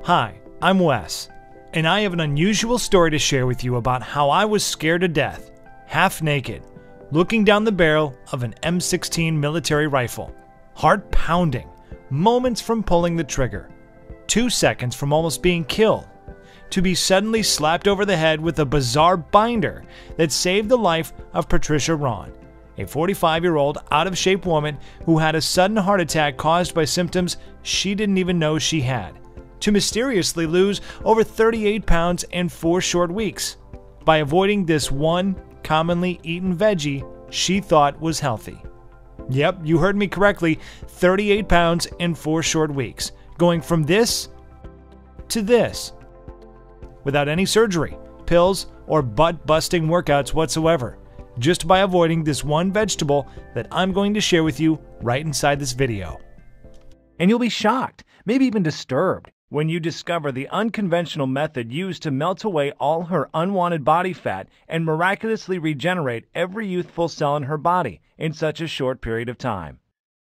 Hi, I'm Wes, and I have an unusual story to share with you about how I was scared to death, half naked, looking down the barrel of an M16 military rifle, heart pounding, moments from pulling the trigger, 2 seconds from almost being killed, to be suddenly slapped over the head with a bizarre binder that saved the life of Patricia Ron, a 45-year-old out-of-shape woman who had a sudden heart attack caused by symptoms she didn't even know she had, to mysteriously lose over 38 pounds in 4 short weeks by avoiding this one commonly eaten veggie she thought was healthy. Yep, you heard me correctly, 38 pounds in 4 short weeks, going from this to this, without any surgery, pills, or butt-busting workouts whatsoever, just by avoiding this one vegetable that I'm going to share with you right inside this video. And you'll be shocked, maybe even disturbed, when you discover the unconventional method used to melt away all her unwanted body fat and miraculously regenerate every youthful cell in her body in such a short period of time.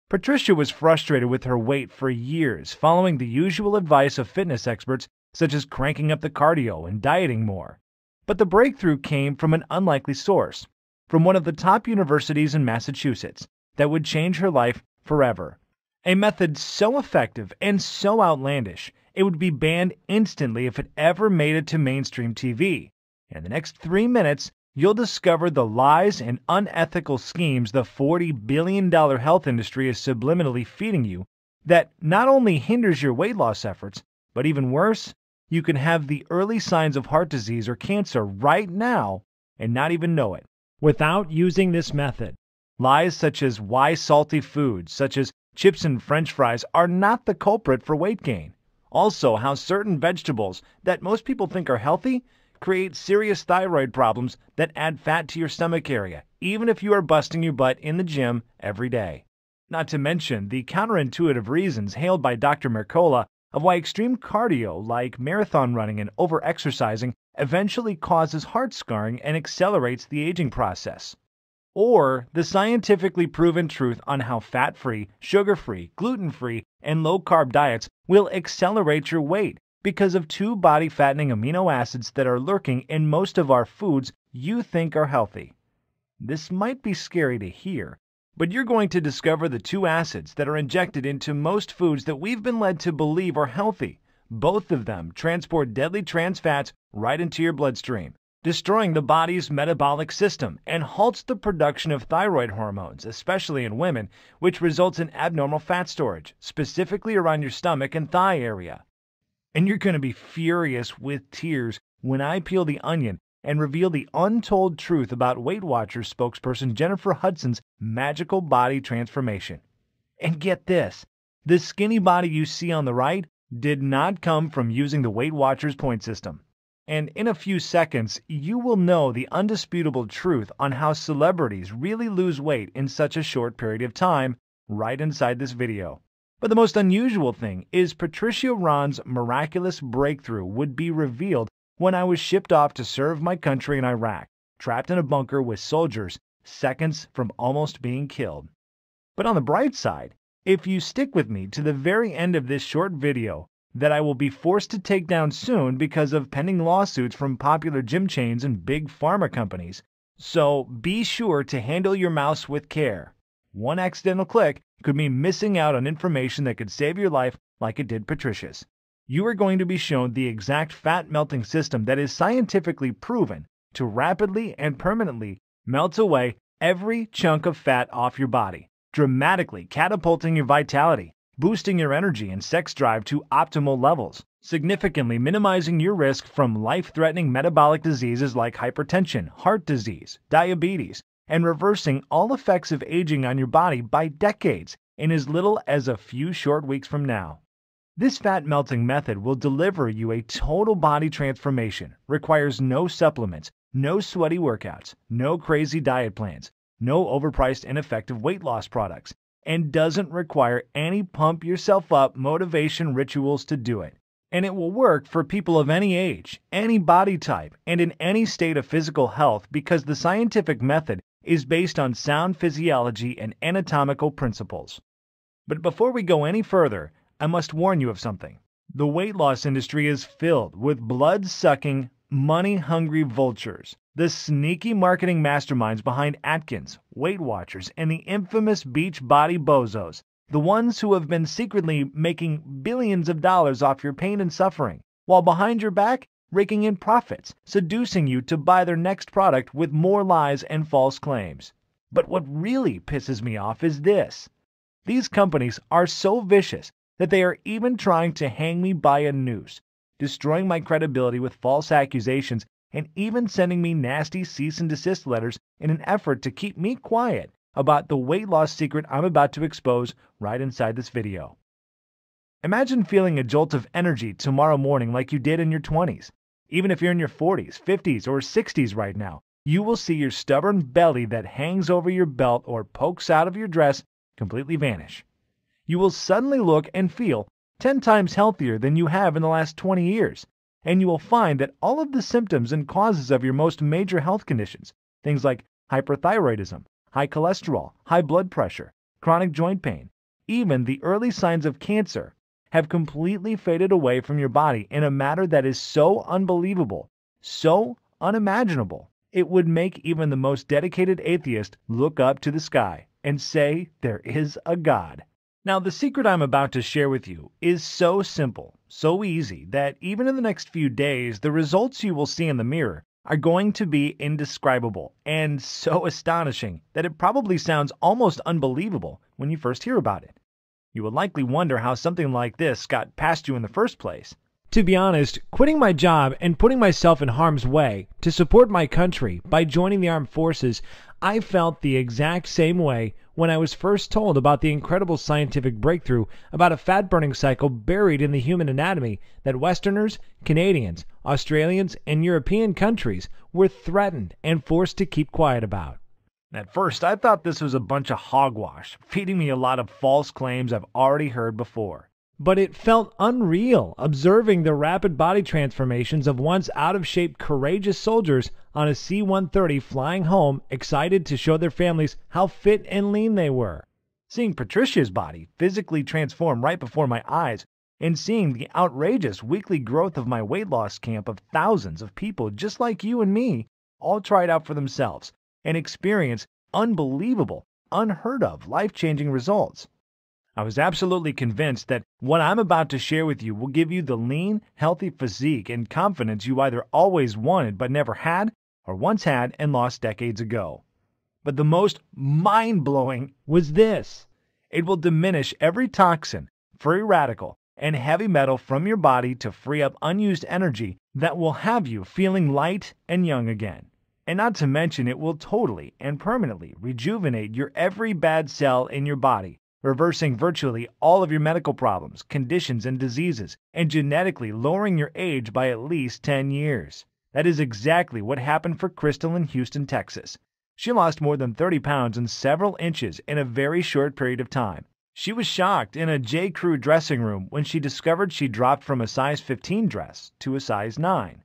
Patricia was frustrated with her weight for years, following the usual advice of fitness experts such as cranking up the cardio and dieting more. But the breakthrough came from an unlikely source, from one of the top universities in Massachusetts, that would change her life forever. A method so effective and so outlandish, it would be banned instantly if it ever made it to mainstream TV. In the next 3 minutes, you'll discover the lies and unethical schemes the $40 billion health industry is subliminally feeding you that not only hinders your weight loss efforts, but even worse, you can have the early signs of heart disease or cancer right now and not even know it without using this method. Lies such as why salty foods, such as chips and french fries, are not the culprit for weight gain. Also, how certain vegetables that most people think are healthy create serious thyroid problems that add fat to your stomach area, even if you are busting your butt in the gym every day. Not to mention the counterintuitive reasons hailed by Dr. Mercola of why extreme cardio like marathon running and over-exercising eventually causes heart scarring and accelerates the aging process. Or the scientifically proven truth on how fat-free, sugar-free, gluten-free, and low-carb diets will accelerate your weight because of 2 body-fattening amino acids that are lurking in most of our foods you think are healthy. This might be scary to hear, but you're going to discover the 2 acids that are injected into most foods that we've been led to believe are healthy. Both of them transport deadly trans fats right into your bloodstream, destroying the body's metabolic system and halts the production of thyroid hormones, especially in women, which results in abnormal fat storage, specifically around your stomach and thigh area. And you're going to be furious with tears when I peel the onion and reveal the untold truth about Weight Watchers spokesperson Jennifer Hudson's magical body transformation. And get this, the skinny body you see on the right did not come from using the Weight Watchers point system. And in a few seconds, you will know the undisputable truth on how celebrities really lose weight in such a short period of time right inside this video. But the most unusual thing is Patricia Ron's miraculous breakthrough would be revealed when I was shipped off to serve my country in Iraq, trapped in a bunker with soldiers, seconds from almost being killed. But on the bright side, if you stick with me to the very end of this short video, that I will be forced to take down soon because of pending lawsuits from popular gym chains and big pharma companies. So be sure to handle your mouse with care. One accidental click could mean missing out on information that could save your life like it did Patricia's. You are going to be shown the exact fat melting system that is scientifically proven to rapidly and permanently melt away every chunk of fat off your body, dramatically catapulting your vitality, boosting your energy and sex drive to optimal levels, significantly minimizing your risk from life-threatening metabolic diseases like hypertension, heart disease, diabetes, and reversing all effects of aging on your body by decades in as little as a few short weeks from now. This fat melting method will deliver you a total body transformation, requires no supplements, no sweaty workouts, no crazy diet plans, no overpriced ineffective weight loss products, and doesn't require any pump yourself up motivation rituals to do it. And it will work for people of any age, any body type, and in any state of physical health because the scientific method is based on sound physiology and anatomical principles. But before we go any further, I must warn you of something. The weight loss industry is filled with blood-sucking, money-hungry vultures, the sneaky marketing masterminds behind Atkins, Weight Watchers, and the infamous Beachbody bozos, the ones who have been secretly making billions of dollars off your pain and suffering, while behind your back, raking in profits, seducing you to buy their next product with more lies and false claims. But what really pisses me off is this. These companies are so vicious that they are even trying to hang me by a noose, destroying my credibility with false accusations, and even sending me nasty cease and desist letters in an effort to keep me quiet about the weight loss secret I'm about to expose right inside this video. Imagine feeling a jolt of energy tomorrow morning like you did in your 20s. Even if you're in your 40s, 50s, or 60s right now, you will see your stubborn belly that hangs over your belt or pokes out of your dress completely vanish. You will suddenly look and feel 10 times healthier than you have in the last 20 years, and you will find that all of the symptoms and causes of your most major health conditions, things like hyperthyroidism, high cholesterol, high blood pressure, chronic joint pain, even the early signs of cancer, have completely faded away from your body in a manner that is so unbelievable, so unimaginable, it would make even the most dedicated atheist look up to the sky and say there is a God. Now, the secret I'm about to share with you is so simple, so easy, that even in the next few days, the results you will see in the mirror are going to be indescribable and so astonishing that it probably sounds almost unbelievable when you first hear about it. You will likely wonder how something like this got past you in the first place. To be honest, quitting my job and putting myself in harm's way to support my country by joining the armed forces, I felt the exact same way when I was first told about the incredible scientific breakthrough about a fat-burning cycle buried in the human anatomy that Westerners, Canadians, Australians, and European countries were threatened and forced to keep quiet about. At first, I thought this was a bunch of hogwash, feeding me a lot of false claims I've already heard before. But it felt unreal observing the rapid body transformations of once out-of-shape courageous soldiers on a C-130 flying home, excited to show their families how fit and lean they were. Seeing Patricia's body physically transform right before my eyes, and seeing the outrageous weekly growth of my weight loss camp of thousands of people just like you and me, all try it out for themselves and experience unbelievable, unheard of, life-changing results. I was absolutely convinced that what I'm about to share with you will give you the lean, healthy physique and confidence you either always wanted but never had, or once had and lost decades ago. But the most mind-blowing was this. It will diminish every toxin, free radical, and heavy metal from your body to free up unused energy that will have you feeling light and young again. And not to mention, it will totally and permanently rejuvenate your every bad cell in your body, reversing virtually all of your medical problems, conditions, and diseases, and genetically lowering your age by at least 10 years. That is exactly what happened for Crystal in Houston, Texas. She lost more than 30 pounds and several inches in a very short period of time. She was shocked in a J. Crew dressing room when she discovered she dropped from a size 15 dress to a size 9.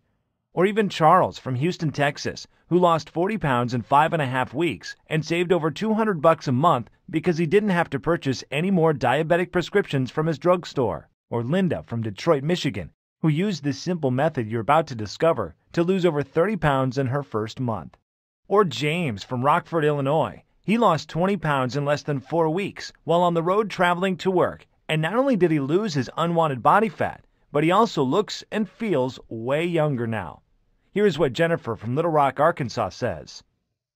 Or even Charles from Houston, Texas, who lost 40 pounds in 5.5 weeks and saved over $200 a month because he didn't have to purchase any more diabetic prescriptions from his drugstore. Or Linda from Detroit, Michigan, who used this simple method you're about to discover to lose over 30 pounds in her first month. Or James from Rockford, Illinois. He lost 20 pounds in less than 4 weeks while on the road traveling to work, and not only did he lose his unwanted body fat, but he also looks and feels way younger now. Here's what Jennifer from Little Rock, Arkansas says.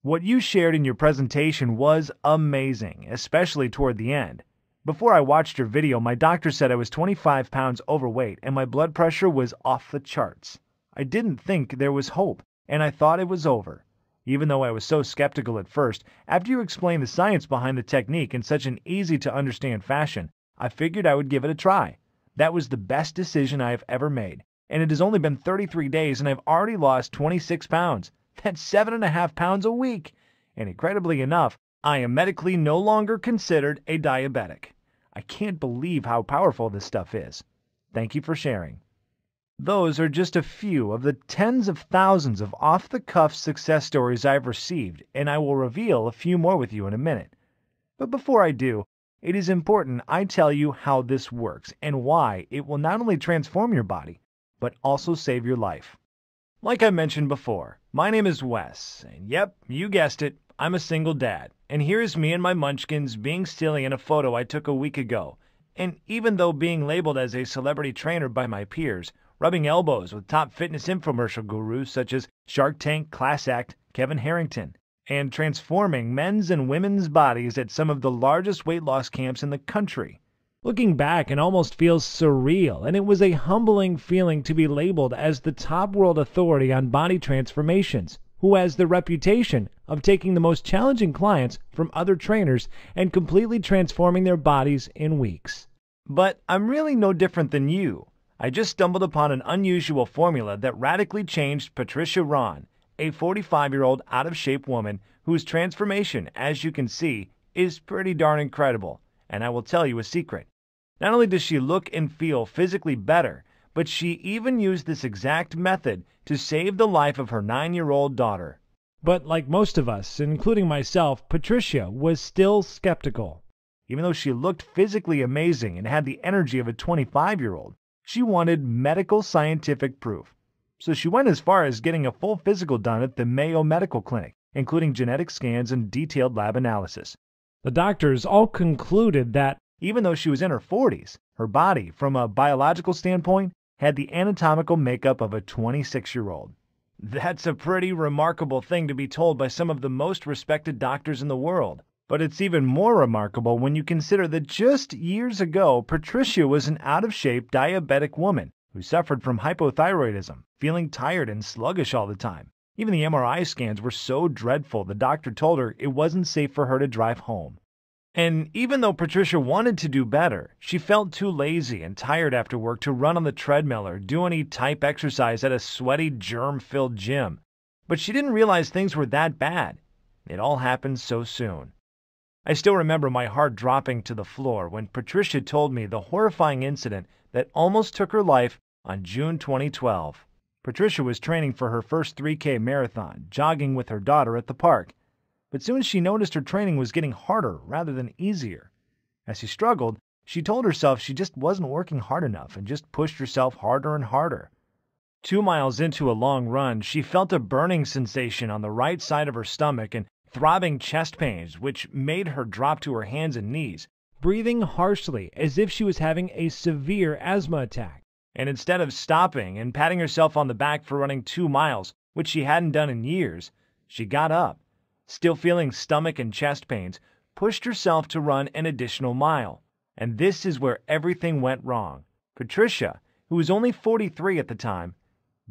What you shared in your presentation was amazing, especially toward the end. Before I watched your video, my doctor said I was 25 pounds overweight and my blood pressure was off the charts. I didn't think there was hope, and I thought it was over. Even though I was so skeptical at first, after you explained the science behind the technique in such an easy-to-understand fashion, I figured I would give it a try. That was the best decision I have ever made. And it has only been 33 days and I've already lost 26 pounds. That's 7.5 pounds a week. And incredibly enough, I am medically no longer considered a diabetic. I can't believe how powerful this stuff is. Thank you for sharing. Those are just a few of the tens of thousands of off-the-cuff success stories I've received, and I will reveal a few more with you in a minute. But before I do, It is important I tell you how this works and why it will not only transform your body, but also save your life. Like I mentioned before, my name is Wes, and yep, you guessed it, I'm a single dad. And here's me and my munchkins being silly in a photo I took a week ago. And even though being labeled as a celebrity trainer by my peers, rubbing elbows with top fitness infomercial gurus such as Shark Tank, Class Act, Kevin Harrington, and transforming men's and women's bodies at some of the largest weight loss camps in the country. Looking back, it almost feels surreal, and it was a humbling feeling to be labeled as the top world authority on body transformations, who has the reputation of taking the most challenging clients from other trainers and completely transforming their bodies in weeks. But I'm really no different than you. I just stumbled upon an unusual formula that radically changed Patricia Ron, a 45-year-old out-of-shape woman whose transformation, as you can see, is pretty darn incredible. And I will tell you a secret. Not only does she look and feel physically better, but she even used this exact method to save the life of her 9-year-old daughter. But like most of us, including myself, Patricia was still skeptical. Even though she looked physically amazing and had the energy of a 25-year-old, she wanted medical scientific proof. So she went as far as getting a full physical done at the Mayo Medical Clinic, including genetic scans and detailed lab analysis. The doctors all concluded that, even though she was in her 40s, her body, from a biological standpoint, had the anatomical makeup of a 26-year-old. That's a pretty remarkable thing to be told by some of the most respected doctors in the world. But it's even more remarkable when you consider that just years ago, Patricia was an out-of-shape diabetic woman who suffered from hypothyroidism, feeling tired and sluggish all the time. Even the MRI scans were so dreadful the doctor told her it wasn't safe for her to drive home. And even though Patricia wanted to do better, she felt too lazy and tired after work to run on the treadmill or do any type exercise at a sweaty, germ-filled gym. But she didn't realize things were that bad. It all happened so soon. I still remember my heart dropping to the floor when Patricia told me the horrifying incident that almost took her life on June 2012. Patricia was training for her first 3K marathon, jogging with her daughter at the park. But soon she noticed her training was getting harder rather than easier. As she struggled, she told herself she just wasn't working hard enough and just pushed herself harder and harder. 2 miles into a long run, she felt a burning sensation on the right side of her stomach and throbbing chest pains, which made her drop to her hands and knees, breathing harshly as if she was having a severe asthma attack. And instead of stopping and patting herself on the back for running 2 miles, which she hadn't done in years, she got up, still feeling stomach and chest pains, pushed herself to run an additional mile. And this is where everything went wrong. Patricia, who was only 43 at the time,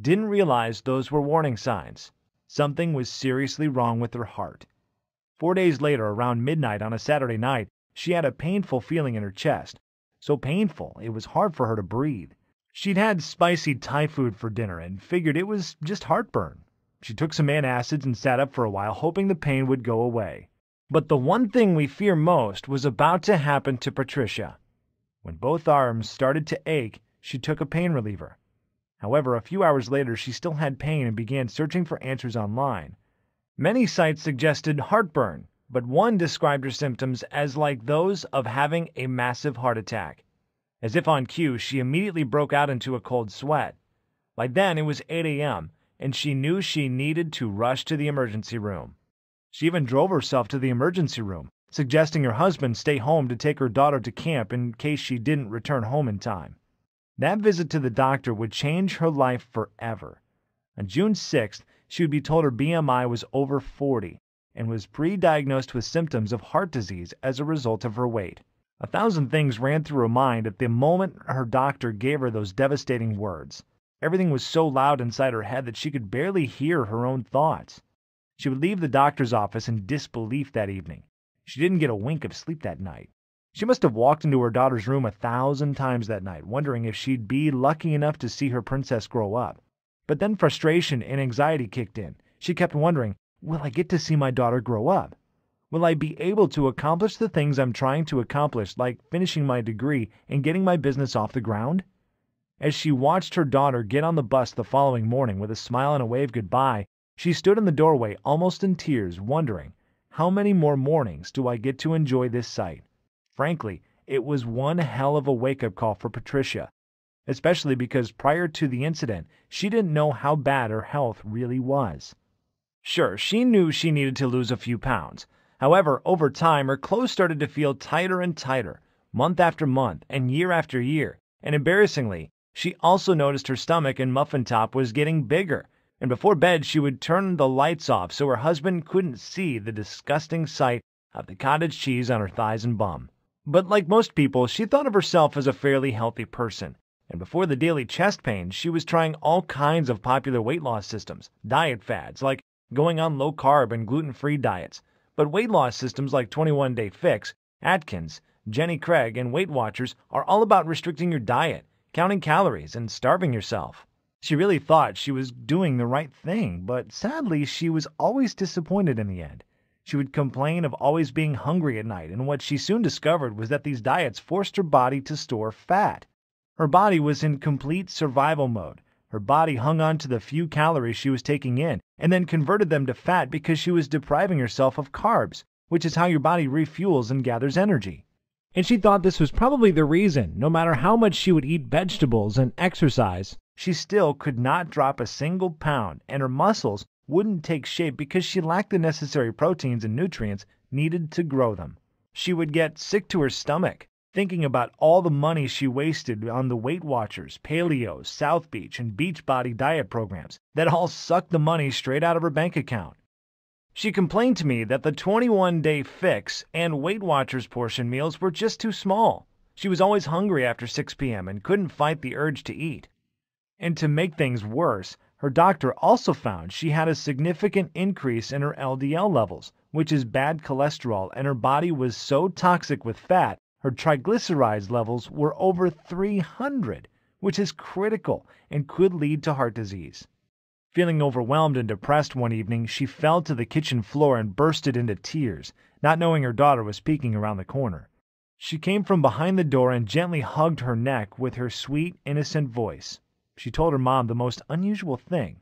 didn't realize those were warning signs. Something was seriously wrong with her heart. 4 days later, around midnight on a Saturday night, she had a painful feeling in her chest. So painful, it was hard for her to breathe. She'd had spicy Thai food for dinner and figured it was just heartburn. She took some antacids and sat up for a while, hoping the pain would go away. But the one thing we fear most was about to happen to Patricia. When both arms started to ache, she took a pain reliever. However, a few hours later, she still had pain and began searching for answers online. Many sites suggested heartburn, but one described her symptoms as like those of having a massive heart attack. As if on cue, she immediately broke out into a cold sweat. By then, it was 8 a.m., and she knew she needed to rush to the emergency room. She even drove herself to the emergency room, suggesting her husband stay home to take her daughter to camp in case she didn't return home in time. That visit to the doctor would change her life forever. On June 6th, she would be told her BMI was over 40 and was pre-diagnosed with symptoms of heart disease as a result of her weight. 1,000 things ran through her mind at the moment her doctor gave her those devastating words. Everything was so loud inside her head that she could barely hear her own thoughts. She would leave the doctor's office in disbelief that evening. She didn't get a wink of sleep that night. She must have walked into her daughter's room 1,000 times that night, wondering if she'd be lucky enough to see her princess grow up. But then frustration and anxiety kicked in. She kept wondering, will I get to see my daughter grow up? Will I be able to accomplish the things I'm trying to accomplish, like finishing my degree and getting my business off the ground? As she watched her daughter get on the bus the following morning with a smile and a wave goodbye, she stood in the doorway almost in tears, wondering, how many more mornings do I get to enjoy this sight? Frankly, it was one hell of a wake-up call for Patricia, especially because prior to the incident, she didn't know how bad her health really was. Sure, she knew she needed to lose a few pounds. However, over time, her clothes started to feel tighter and tighter, month after month and year after year, and embarrassingly, she also noticed her stomach and muffin top was getting bigger, and before bed she would turn the lights off so her husband couldn't see the disgusting sight of the cottage cheese on her thighs and bum. But like most people, she thought of herself as a fairly healthy person, and before the daily chest pain, she was trying all kinds of popular weight loss systems, diet fads like going on low-carb and gluten-free diets, but weight loss systems like 21-Day Fix, Atkins, Jenny Craig, and Weight Watchers are all about restricting your diet, counting calories, and starving yourself. She really thought she was doing the right thing, but sadly, she was always disappointed in the end. She would complain of always being hungry at night, and what she soon discovered was that these diets forced her body to store fat. Her body was in complete survival mode. Her body hung on to the few calories she was taking in, and then converted them to fat because she was depriving herself of carbs, which is how your body refuels and gathers energy. And she thought this was probably the reason, no matter how much she would eat vegetables and exercise, she still could not drop a single pound, and her muscles wouldn't take shape because she lacked the necessary proteins and nutrients needed to grow them. She would get sick to her stomach, thinking about all the money she wasted on the Weight Watchers, Paleo, South Beach, and Beachbody diet programs that all sucked the money straight out of her bank account. She complained to me that the 21-Day Fix and Weight Watchers portion meals were just too small. She was always hungry after 6 p.m. and couldn't fight the urge to eat. And to make things worse, her doctor also found she had a significant increase in her LDL levels, which is bad cholesterol, and her body was so toxic with fat, her triglycerides levels were over 300, which is critical and could lead to heart disease. Feeling overwhelmed and depressed one evening, she fell to the kitchen floor and bursted into tears, not knowing her daughter was peeking around the corner. She came from behind the door and gently hugged her neck with her sweet, innocent voice. She told her mom the most unusual thing.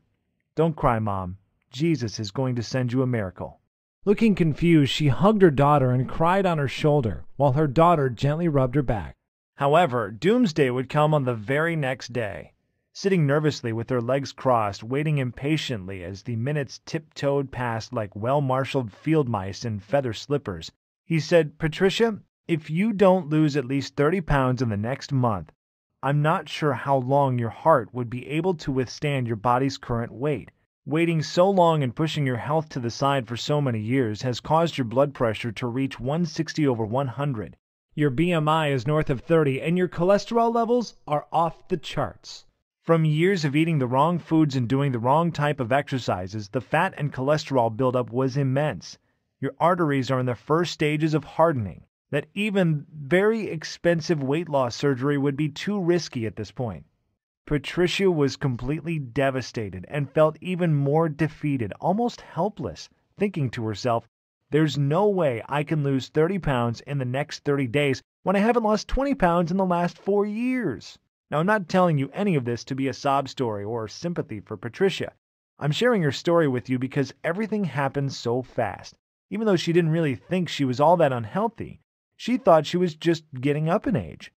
"Don't cry, Mom. Jesus is going to send you a miracle." Looking confused, she hugged her daughter and cried on her shoulder, while her daughter gently rubbed her back. However, doomsday would come on the very next day. Sitting nervously with her legs crossed, waiting impatiently as the minutes tiptoed past like well-marshaled field mice in feather slippers, he said, "Patricia, if you don't lose at least 30 pounds in the next month, I'm not sure how long your heart would be able to withstand your body's current weight. Waiting so long and pushing your health to the side for so many years has caused your blood pressure to reach 160/100. Your BMI is north of 30, and your cholesterol levels are off the charts. From years of eating the wrong foods and doing the wrong type of exercises, the fat and cholesterol buildup was immense. Your arteries are in the first stages of hardening, that even very expensive weight loss surgery would be too risky at this point." Patricia was completely devastated and felt even more defeated, almost helpless, thinking to herself, "There's no way I can lose 30 pounds in the next 30 days when I haven't lost 20 pounds in the last 4 years. Now, I'm not telling you any of this to be a sob story or sympathy for Patricia. I'm sharing her story with you because everything happened so fast. Even though she didn't really think she was all that unhealthy, she thought she was just getting up in age.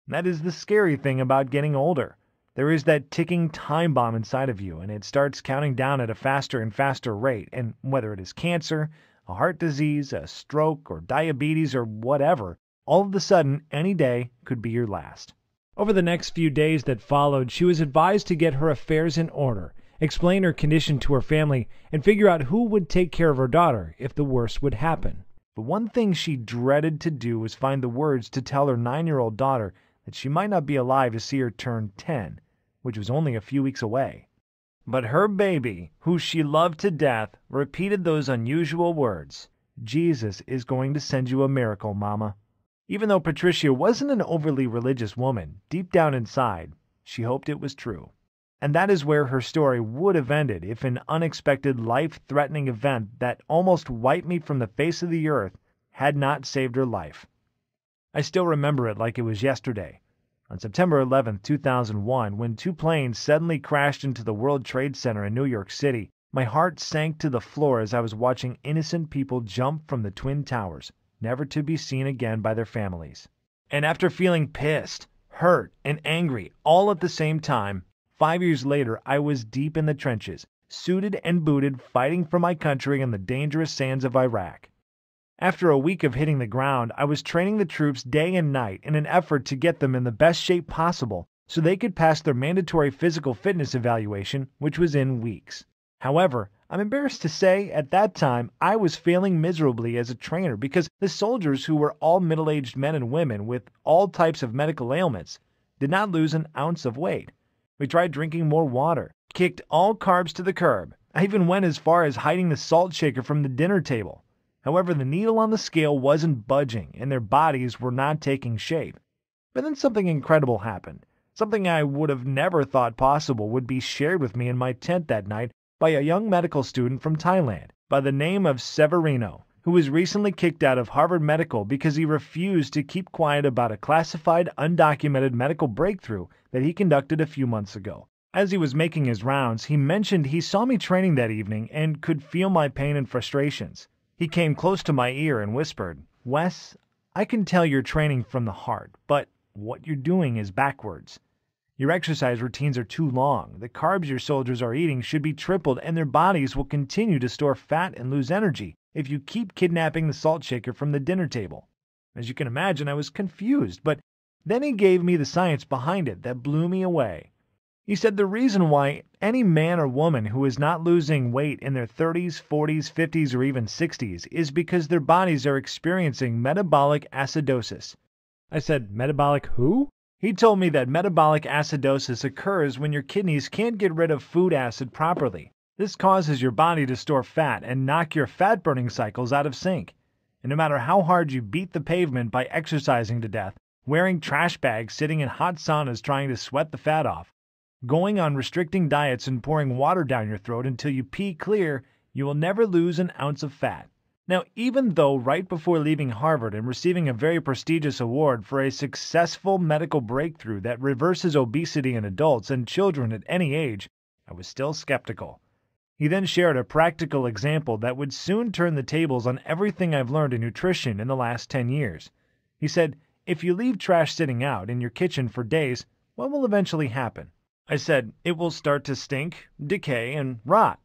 That is the scary thing about getting older. There is that ticking time bomb inside of you, and it starts counting down at a faster and faster rate, and whether it is cancer, a heart disease, a stroke, or diabetes, or whatever, all of a sudden, any day could be your last. Over the next few days that followed, she was advised to get her affairs in order, explain her condition to her family, and figure out who would take care of her daughter if the worst would happen. But one thing she dreaded to do was find the words to tell her 9-year-old daughter that she might not be alive to see her turn 10, which was only a few weeks away. But her baby, who she loved to death, repeated those unusual words, "Jesus is going to send you a miracle, Mama." Even though Patricia wasn't an overly religious woman, deep down inside, she hoped it was true. And that is where her story would have ended if an unexpected, life-threatening event that almost wiped me from the face of the earth had not saved her life. I still remember it like it was yesterday. On September 11, 2001, when 2 planes suddenly crashed into the World Trade Center in New York City, my heart sank to the floor as I was watching innocent people jump from the Twin Towers. never to be seen again by their families. And after feeling pissed, hurt, and angry all at the same time, 5 years later I was deep in the trenches, suited and booted, fighting for my country in the dangerous sands of Iraq. After a week of hitting the ground, I was training the troops day and night in an effort to get them in the best shape possible so they could pass their mandatory physical fitness evaluation, which was in weeks. However, I'm embarrassed to say, at that time, I was failing miserably as a trainer because the soldiers, who were all middle-aged men and women with all types of medical ailments, did not lose an ounce of weight. We tried drinking more water, kicked all carbs to the curb. I even went as far as hiding the salt shaker from the dinner table. However, the needle on the scale wasn't budging, and their bodies were not taking shape. But then something incredible happened. Something I would have never thought possible would be shared with me in my tent that night by a young medical student from Thailand by the name of Severino, who was recently kicked out of Harvard Medical because he refused to keep quiet about a classified, undocumented medical breakthrough that he conducted a few months ago. As he was making his rounds, he mentioned he saw me training that evening and could feel my pain and frustrations. He came close to my ear and whispered, "Wes, I can tell you're training from the heart, but what you're doing is backwards. Your exercise routines are too long. The carbs your soldiers are eating should be tripled, and their bodies will continue to store fat and lose energy if you keep kidnapping the salt shaker from the dinner table." As you can imagine, I was confused, but then he gave me the science behind it that blew me away. He said the reason why any man or woman who is not losing weight in their 30s, 40s, 50s, or even 60s is because their bodies are experiencing metabolic acidosis. I said, "Metabolic who?" He told me that metabolic acidosis occurs when your kidneys can't get rid of food acid properly. This causes your body to store fat and knock your fat-burning cycles out of sync. And no matter how hard you beat the pavement by exercising to death, wearing trash bags, sitting in hot saunas trying to sweat the fat off, going on restricting diets and pouring water down your throat until you pee clear, you will never lose an ounce of fat. Now, even though right before leaving Harvard and receiving a very prestigious award for a successful medical breakthrough that reverses obesity in adults and children at any age, I was still skeptical. He then shared a practical example that would soon turn the tables on everything I've learned in nutrition in the last 10 years. He said, "If you leave trash sitting out in your kitchen for days, what will eventually happen?" I said, "It will start to stink, decay, and rot."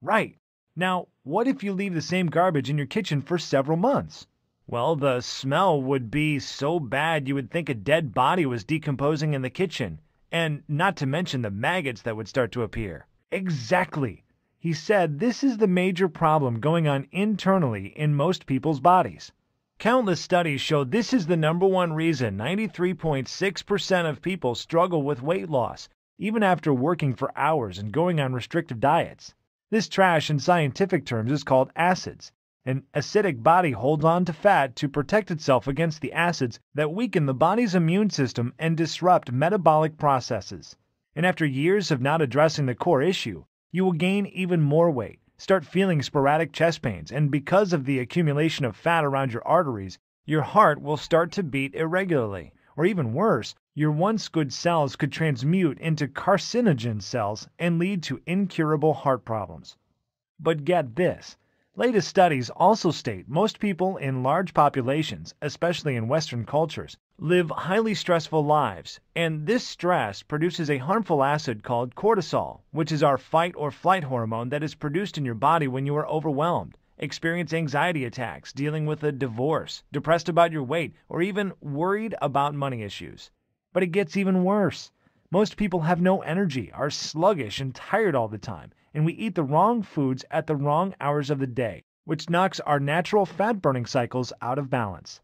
"Right. Now, what if you leave the same garbage in your kitchen for several months?" "Well, the smell would be so bad you would think a dead body was decomposing in the kitchen, and not to mention the maggots that would start to appear." Exactly. He said this is the major problem going on internally in most people's bodies. Countless studies show this is the number one reason 93.6% of people struggle with weight loss, even after working for hours and going on restrictive diets. This trash in scientific terms is called acids. An acidic body holds on to fat to protect itself against the acids that weaken the body's immune system and disrupt metabolic processes. And after years of not addressing the core issue, you will gain even more weight, start feeling sporadic chest pains, and because of the accumulation of fat around your arteries, your heart will start to beat irregularly. Or even worse, your once good cells could transmute into carcinogen cells and lead to incurable heart problems. But get this. Latest studies also state most people in large populations, especially in Western cultures, live highly stressful lives, and this stress produces a harmful acid called cortisol, which is our fight or flight hormone that is produced in your body when you are overwhelmed, experience anxiety attacks, dealing with a divorce, depressed about your weight, or even worried about money issues. But it gets even worse. Most people have no energy, are sluggish and tired all the time, and we eat the wrong foods at the wrong hours of the day, which knocks our natural fat-burning cycles out of balance.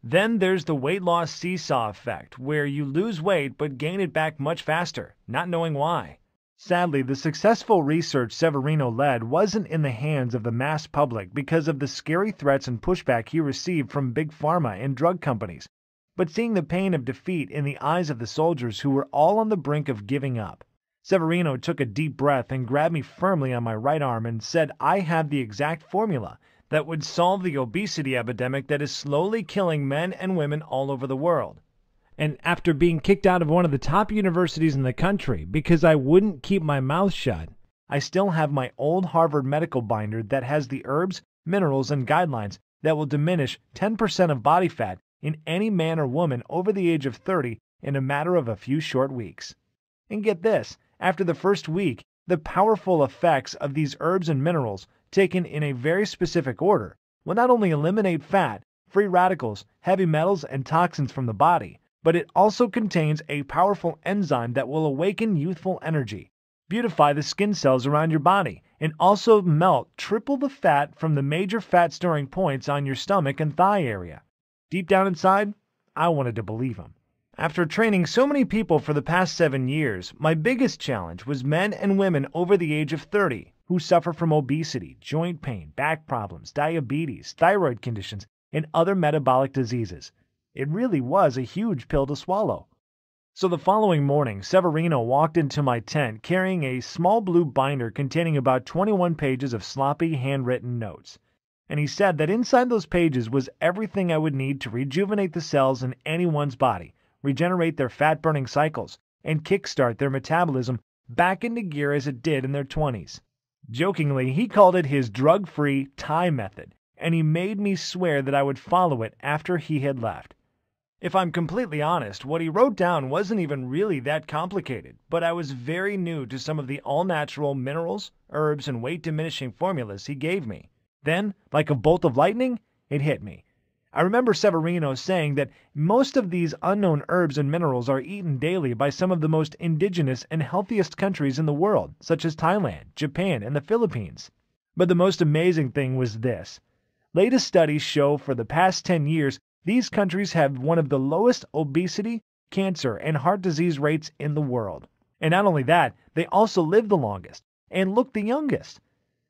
Then there's the weight loss seesaw effect, where you lose weight but gain it back much faster, not knowing why. Sadly, the successful research Severino led wasn't in the hands of the mass public because of the scary threats and pushback he received from big pharma and drug companies, but seeing the pain of defeat in the eyes of the soldiers who were all on the brink of giving up. Severino took a deep breath and grabbed me firmly on my right arm and said I have the exact formula that would solve the obesity epidemic that is slowly killing men and women all over the world. And after being kicked out of one of the top universities in the country because I wouldn't keep my mouth shut, I still have my old Harvard medical binder that has the herbs, minerals, and guidelines that will diminish 10% of body fat in any man or woman over the age of 30 in a matter of a few short weeks. And get this, after the first week, the powerful effects of these herbs and minerals, taken in a very specific order, will not only eliminate fat, free radicals, heavy metals, and toxins from the body, but it also contains a powerful enzyme that will awaken youthful energy, beautify the skin cells around your body, and also melt triple the fat from the major fat storing points on your stomach and thigh area. Deep down inside, I wanted to believe him. After training so many people for the past 7 years, my biggest challenge was men and women over the age of 30 who suffer from obesity, joint pain, back problems, diabetes, thyroid conditions, and other metabolic diseases. It really was a huge pill to swallow. So the following morning, Severino walked into my tent carrying a small blue binder containing about 21 pages of sloppy handwritten notes. And he said that inside those pages was everything I would need to rejuvenate the cells in anyone's body, regenerate their fat-burning cycles, and kickstart their metabolism back into gear as it did in their 20s. Jokingly, he called it his drug-free Thai method, and he made me swear that I would follow it after he had left. If I'm completely honest, what he wrote down wasn't even really that complicated, but I was very new to some of the all-natural minerals, herbs, and weight-diminishing formulas he gave me. Then, like a bolt of lightning, it hit me. I remember Severino saying that most of these unknown herbs and minerals are eaten daily by some of the most indigenous and healthiest countries in the world, such as Thailand, Japan, and the Philippines. But the most amazing thing was this. Latest studies show for the past 10 years, these countries have one of the lowest obesity, cancer, and heart disease rates in the world. And not only that, they also live the longest and look the youngest.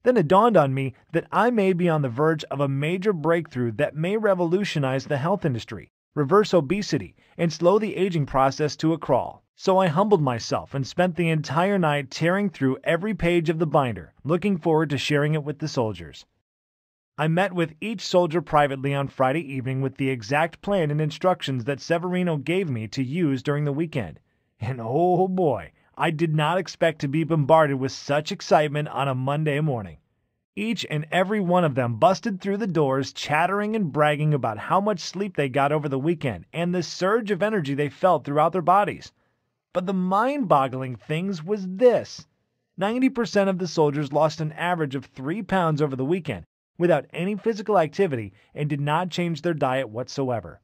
Then it dawned on me that I may be on the verge of a major breakthrough that may revolutionize the health industry, reverse obesity, and slow the aging process to a crawl. So I humbled myself and spent the entire night tearing through every page of the binder, looking forward to sharing it with the soldiers. I met with each soldier privately on Friday evening with the exact plan and instructions that Severino gave me to use during the weekend. And oh boy, I did not expect to be bombarded with such excitement on a Monday morning. Each and every one of them busted through the doors chattering and bragging about how much sleep they got over the weekend and the surge of energy they felt throughout their bodies. But the mind-boggling things was this. 90% of the soldiers lost an average of 3 pounds over the weekend without any physical activity and did not change their diet whatsoever.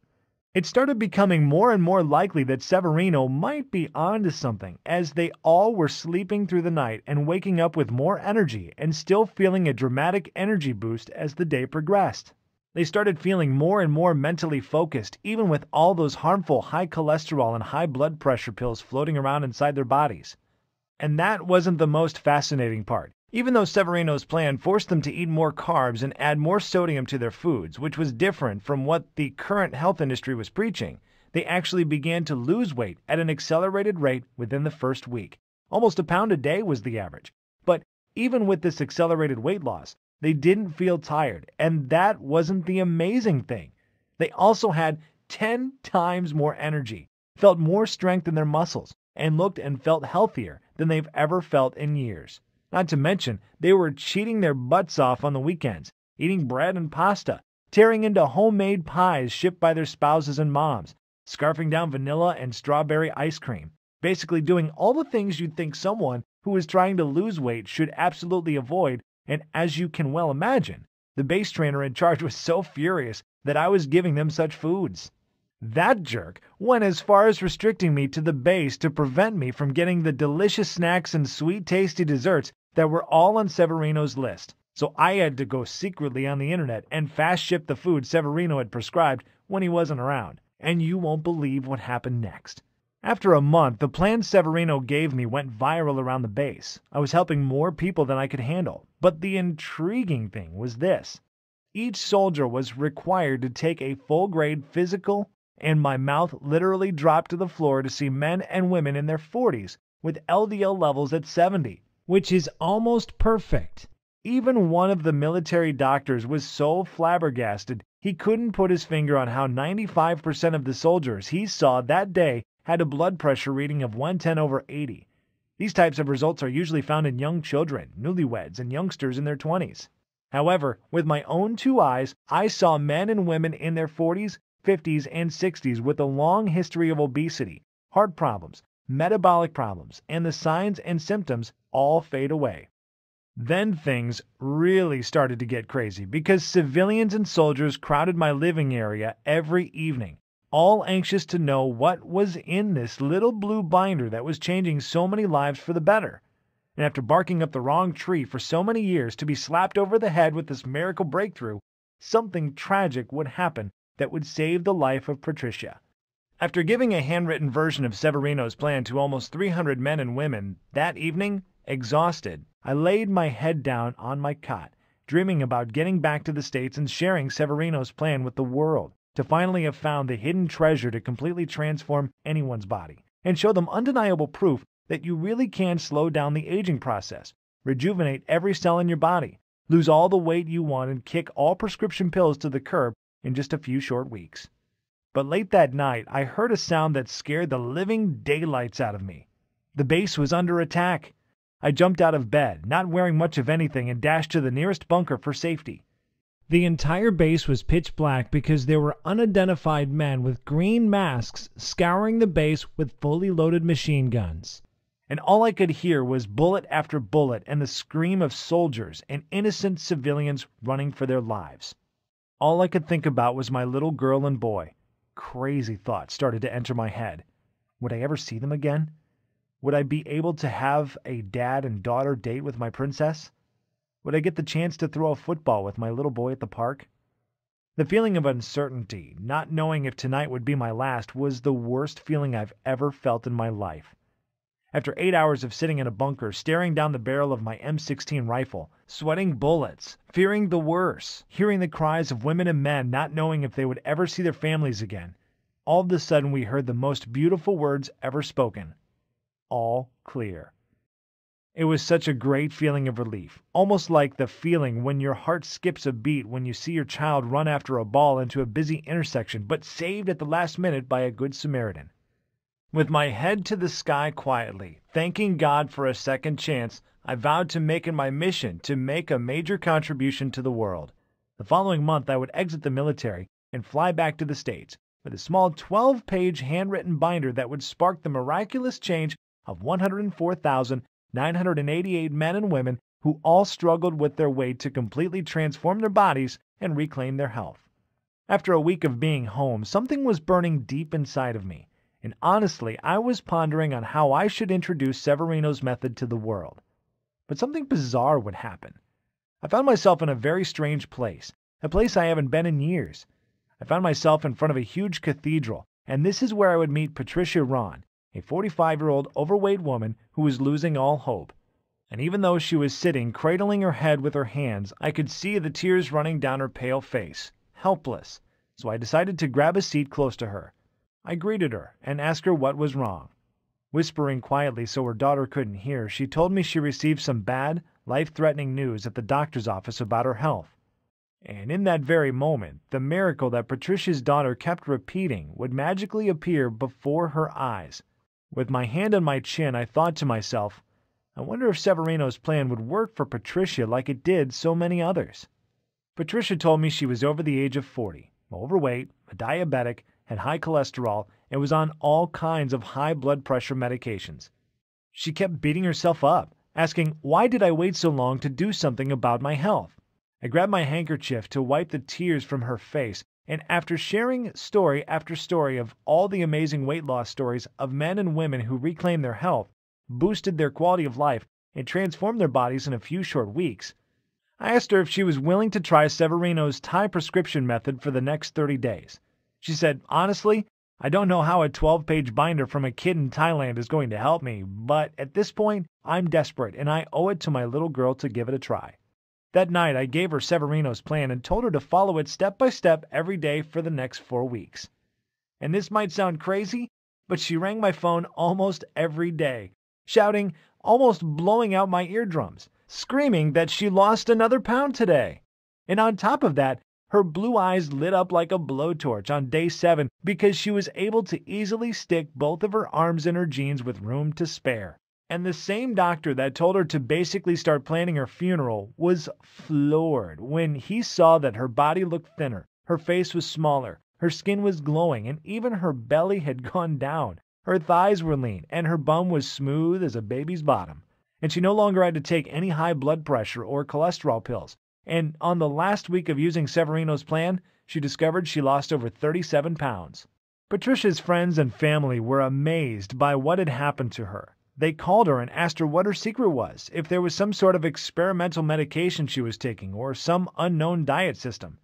It started becoming more and more likely that Severino might be onto something, as they all were sleeping through the night and waking up with more energy and still feeling a dramatic energy boost as the day progressed. They started feeling more and more mentally focused, even with all those harmful high cholesterol and high blood pressure pills floating around inside their bodies. And that wasn't the most fascinating part. Even though Severino's plan forced them to eat more carbs and add more sodium to their foods, which was different from what the current health industry was preaching, they actually began to lose weight at an accelerated rate within the first week. Almost a pound a day was the average. But even with this accelerated weight loss, they didn't feel tired, and that wasn't the amazing thing. They also had 10 times more energy, felt more strength in their muscles, and looked and felt healthier than they've ever felt in years. Not to mention, they were cheating their butts off on the weekends, eating bread and pasta, tearing into homemade pies shipped by their spouses and moms, scarfing down vanilla and strawberry ice cream, basically doing all the things you'd think someone who is trying to lose weight should absolutely avoid, and as you can well imagine, the base trainer in charge was so furious that I was giving them such foods. That jerk went as far as restricting me to the base to prevent me from getting the delicious snacks and sweet tasty desserts that were all on Severino's list. So I had to go secretly on the internet and fast ship the food Severino had prescribed when he wasn't around. And you won't believe what happened next. After a month, the plan Severino gave me went viral around the base. I was helping more people than I could handle. But the intriguing thing was this. Each soldier was required to take a full-grade physical, and my mouth literally dropped to the floor to see men and women in their 40s with LDL levels at 70, which is almost perfect. Even one of the military doctors was so flabbergasted he couldn't put his finger on how 95% of the soldiers he saw that day had a blood pressure reading of 110/80. These types of results are usually found in young children, newlyweds, and youngsters in their 20s. However, with my own 2 eyes, I saw men and women in their 40s, 50s, and 60s with a long history of obesity, heart problems, metabolic problems, and the signs and symptoms all fade away. Then things really started to get crazy because civilians and soldiers crowded my living area every evening, all anxious to know what was in this little blue binder that was changing so many lives for the better. And after barking up the wrong tree for so many years to be slapped over the head with this miracle breakthrough, something tragic would happen that would save the life of Patricia. After giving a handwritten version of Severino's plan to almost 300 men and women, that evening, exhausted, I laid my head down on my cot, dreaming about getting back to the States and sharing Severino's plan with the world, to finally have found the hidden treasure to completely transform anyone's body, and show them undeniable proof that you really can slow down the aging process, rejuvenate every cell in your body, lose all the weight you want, and kick all prescription pills to the curb in just a few short weeks. But late that night, I heard a sound that scared the living daylights out of me. The base was under attack. I jumped out of bed, not wearing much of anything, and dashed to the nearest bunker for safety. The entire base was pitch black because there were unidentified men with green masks scouring the base with fully loaded machine guns. And all I could hear was bullet after bullet and the scream of soldiers and innocent civilians running for their lives. All I could think about was my little girl and boy. Crazy thoughts started to enter my head. Would I ever see them again? Would I be able to have a dad and daughter date with my princess? Would I get the chance to throw a football with my little boy at the park? The feeling of uncertainty, not knowing if tonight would be my last, was the worst feeling I've ever felt in my life. After 8 hours of sitting in a bunker, staring down the barrel of my M16 rifle, sweating bullets, fearing the worst, hearing the cries of women and men not knowing if they would ever see their families again, all of a sudden we heard the most beautiful words ever spoken. All clear. It was such a great feeling of relief, almost like the feeling when your heart skips a beat when you see your child run after a ball into a busy intersection, but saved at the last minute by a good Samaritan. With my head to the sky quietly, thanking God for a second chance, I vowed to make it my mission to make a major contribution to the world. The following month I would exit the military and fly back to the States with a small 12-page handwritten binder that would spark the miraculous change of 104,988 men and women who all struggled with their weight to completely transform their bodies and reclaim their health. After a week of being home, something was burning deep inside of me, and honestly, I was pondering on how I should introduce Severino's method to the world. But something bizarre would happen. I found myself in a very strange place, a place I haven't been in years. I found myself in front of a huge cathedral, and this is where I would meet Patricia Ron, a 45-year-old overweight woman who was losing all hope. And even though she was sitting cradling her head with her hands, I could see the tears running down her pale face, helpless. So I decided to grab a seat close to her. I greeted her and asked her what was wrong. Whispering quietly so her daughter couldn't hear, she told me she received some bad, life-threatening news at the doctor's office about her health. And in that very moment, the miracle that Patricia's daughter kept repeating would magically appear before her eyes. With my hand on my chin, I thought to myself, I wonder if Severino's plan would work for Patricia like it did so many others. Patricia told me she was over the age of 40, overweight, a diabetic, had high cholesterol, and was on all kinds of high blood pressure medications. She kept beating herself up, asking why did I wait so long to do something about my health. I grabbed my handkerchief to wipe the tears from her face, and after sharing story after story of all the amazing weight loss stories of men and women who reclaimed their health, boosted their quality of life, and transformed their bodies in a few short weeks, I asked her if she was willing to try Severino's Thai prescription method for the next 30 days. She said, honestly, I don't know how a 12-page binder from a kid in Thailand is going to help me, but at this point, I'm desperate and I owe it to my little girl to give it a try. That night, I gave her Severino's plan and told her to follow it step by step every day for the next 4 weeks. And this might sound crazy, but she rang my phone almost every day, shouting, almost blowing out my eardrums, screaming that she lost another pound today. And on top of that, her blue eyes lit up like a blowtorch on day 7 because she was able to easily stick both of her arms in her jeans with room to spare. And the same doctor that told her to basically start planning her funeral was floored when he saw that her body looked thinner, her face was smaller, her skin was glowing, and even her belly had gone down. Her thighs were lean, and her bum was smooth as a baby's bottom. And she no longer had to take any high blood pressure or cholesterol pills. And on the last week of using Severino's plan, she discovered she lost over 37 pounds. Patricia's friends and family were amazed by what had happened to her. They called her and asked her what her secret was, if there was some sort of experimental medication she was taking or some unknown diet system.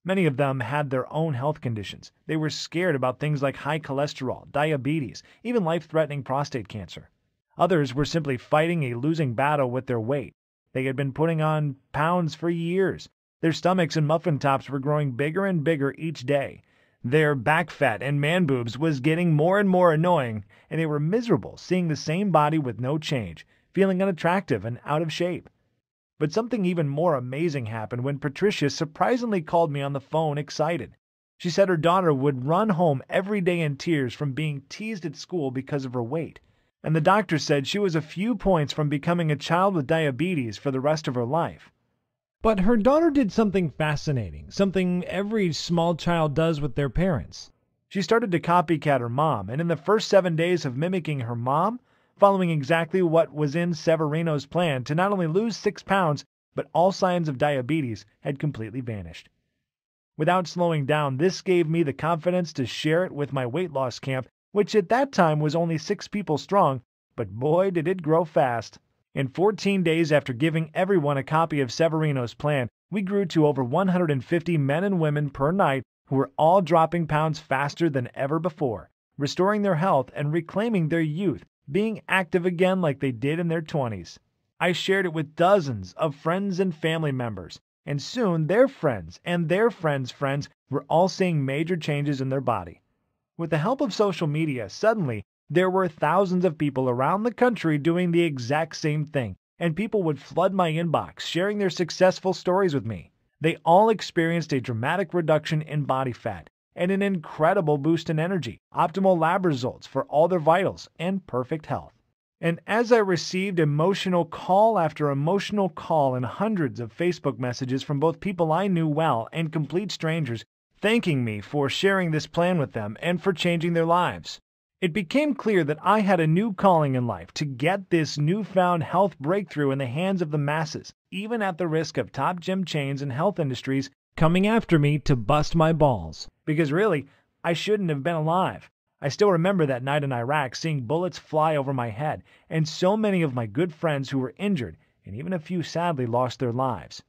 Many of them had their own health conditions. They were scared about things like high cholesterol, diabetes, even life-threatening prostate cancer. Others were simply fighting a losing battle with their weight. They had been putting on pounds for years. Their stomachs and muffin tops were growing bigger and bigger each day. Their back fat and man boobs was getting more and more annoying, and they were miserable seeing the same body with no change, feeling unattractive and out of shape. But something even more amazing happened when Patricia surprisingly called me on the phone excited. She said her daughter would run home every day in tears from being teased at school because of her weight. And the doctor said she was a few points from becoming a child with diabetes for the rest of her life. But her daughter did something fascinating, something every small child does with their parents. She started to copycat her mom, and in the first 7 days of mimicking her mom, following exactly what was in Severino's plan to not only lose 6 pounds, but all signs of diabetes had completely vanished. Without slowing down, this gave me the confidence to share it with my weight loss camp, which at that time was only 6 people strong, but boy did it grow fast. In 14 days after giving everyone a copy of Severino's plan, we grew to over 150 men and women per night who were all dropping pounds faster than ever before, restoring their health and reclaiming their youth, being active again like they did in their 20s. I shared it with dozens of friends and family members, and soon their friends and their friends' friends were all seeing major changes in their body. With the help of social media, suddenly there were thousands of people around the country doing the exact same thing, and people would flood my inbox, sharing their successful stories with me. They all experienced a dramatic reduction in body fat and an incredible boost in energy, optimal lab results for all their vitals, and perfect health. And as I received emotional call after emotional call and hundreds of Facebook messages from both people I knew well and complete strangers, thanking me for sharing this plan with them and for changing their lives, it became clear that I had a new calling in life to get this newfound health breakthrough in the hands of the masses, even at the risk of top gym chains and health industries coming after me to bust my balls. Because really, I shouldn't have been alive. I still remember that night in Iraq seeing bullets fly over my head, and so many of my good friends who were injured, and even a few sadly lost their lives.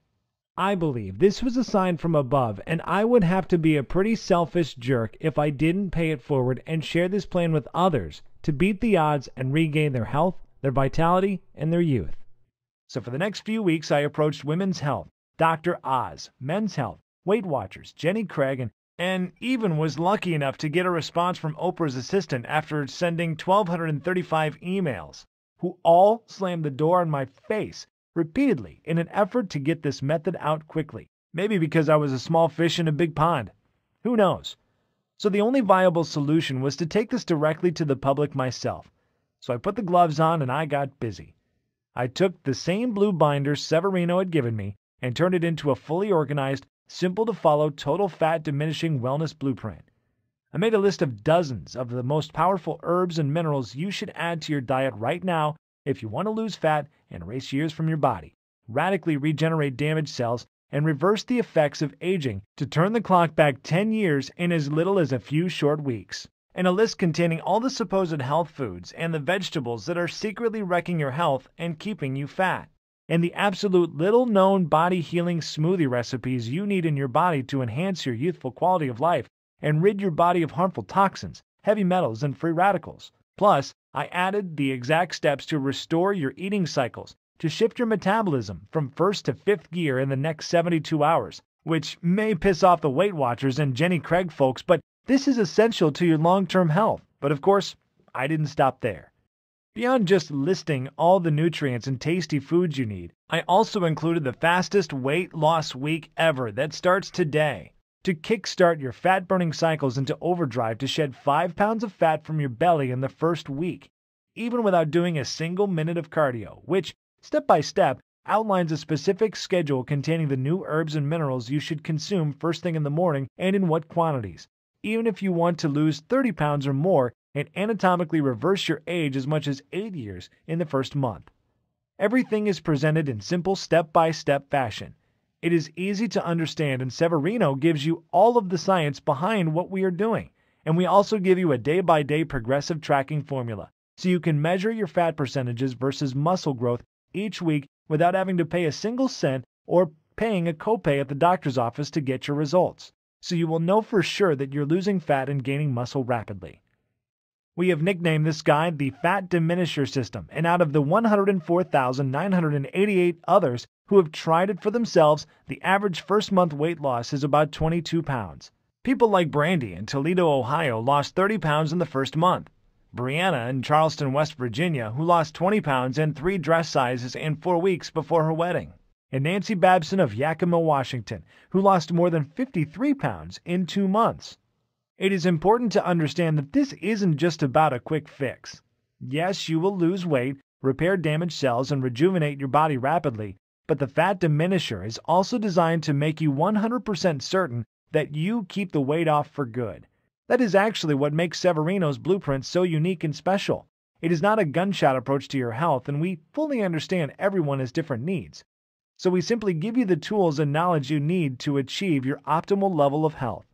I believe this was a sign from above, and I would have to be a pretty selfish jerk if I didn't pay it forward and share this plan with others to beat the odds and regain their health, their vitality, and their youth. So for the next few weeks, I approached Women's Health, Dr. Oz, Men's Health, Weight Watchers, Jenny Craig, and even was lucky enough to get a response from Oprah's assistant after sending 1,235 emails, who all slammed the door in my face repeatedly in an effort to get this method out quickly. Maybe because I was a small fish in a big pond. Who knows? So the only viable solution was to take this directly to the public myself. So I put the gloves on and I got busy. I took the same blue binder Severino had given me and turned it into a fully organized, simple-to-follow total fat diminishing wellness blueprint. I made a list of dozens of the most powerful herbs and minerals you should add to your diet right now if you want to lose fat and erase years from your body, radically regenerate damaged cells, and reverse the effects of aging to turn the clock back 10 years in as little as a few short weeks. And a list containing all the supposed health foods and the vegetables that are secretly wrecking your health and keeping you fat. And the absolute little-known body-healing smoothie recipes you need in your body to enhance your youthful quality of life and rid your body of harmful toxins, heavy metals, and free radicals. Plus, I added the exact steps to restore your eating cycles, to shift your metabolism from first to fifth gear in the next 72 hours, which may piss off the Weight Watchers and Jenny Craig folks, but this is essential to your long-term health. But of course, I didn't stop there. Beyond just listing all the nutrients and tasty foods you need, I also included the fastest weight loss week ever that starts today. To kickstart your fat-burning cycles into overdrive to shed 5 pounds of fat from your belly in the first week. even without doing a single minute of cardio, which, step by step, outlines a specific schedule containing the new herbs and minerals you should consume first thing in the morning and in what quantities, even if you want to lose 30 pounds or more and anatomically reverse your age as much as 8 years in the first month. Everything is presented in simple step-by-step fashion. It is easy to understand, and Severino gives you all of the science behind what we are doing. And we also give you a day-by-day progressive tracking formula, so you can measure your fat percentages versus muscle growth each week without having to pay a single cent or paying a copay at the doctor's office to get your results. So you will know for sure that you're losing fat and gaining muscle rapidly. We have nicknamed this guide the Fat Diminisher System, and out of the 104,988 others who have tried it for themselves, the average first-month weight loss is about 22 pounds. People like Brandy in Toledo, Ohio, lost 30 pounds in the first month. Brianna in Charleston, West Virginia, who lost 20 pounds and 3 dress sizes in 4 weeks before her wedding. And Nancy Babson of Yakima, Washington, who lost more than 53 pounds in 2 months. It is important to understand that this isn't just about a quick fix. Yes, you will lose weight, repair damaged cells, and rejuvenate your body rapidly, but the Fat Diminisher is also designed to make you 100% certain that you keep the weight off for good. That is actually what makes Severino's blueprint so unique and special. It is not a gunshot approach to your health, and we fully understand everyone has different needs. So we simply give you the tools and knowledge you need to achieve your optimal level of health.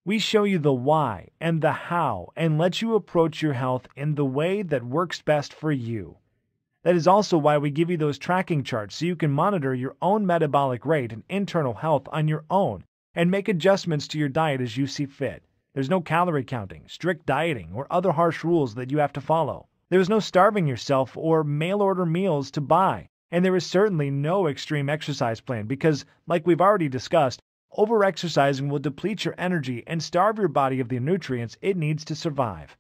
We show you the why and the how and let you approach your health in the way that works best for you. That is also why we give you those tracking charts so you can monitor your own metabolic rate and internal health on your own and make adjustments to your diet as you see fit. There's no calorie counting, strict dieting, or other harsh rules that you have to follow. There is no starving yourself or mail-order meals to buy. And there is certainly no extreme exercise plan because, like we've already discussed, over-exercising will deplete your energy and starve your body of the nutrients it needs to survive.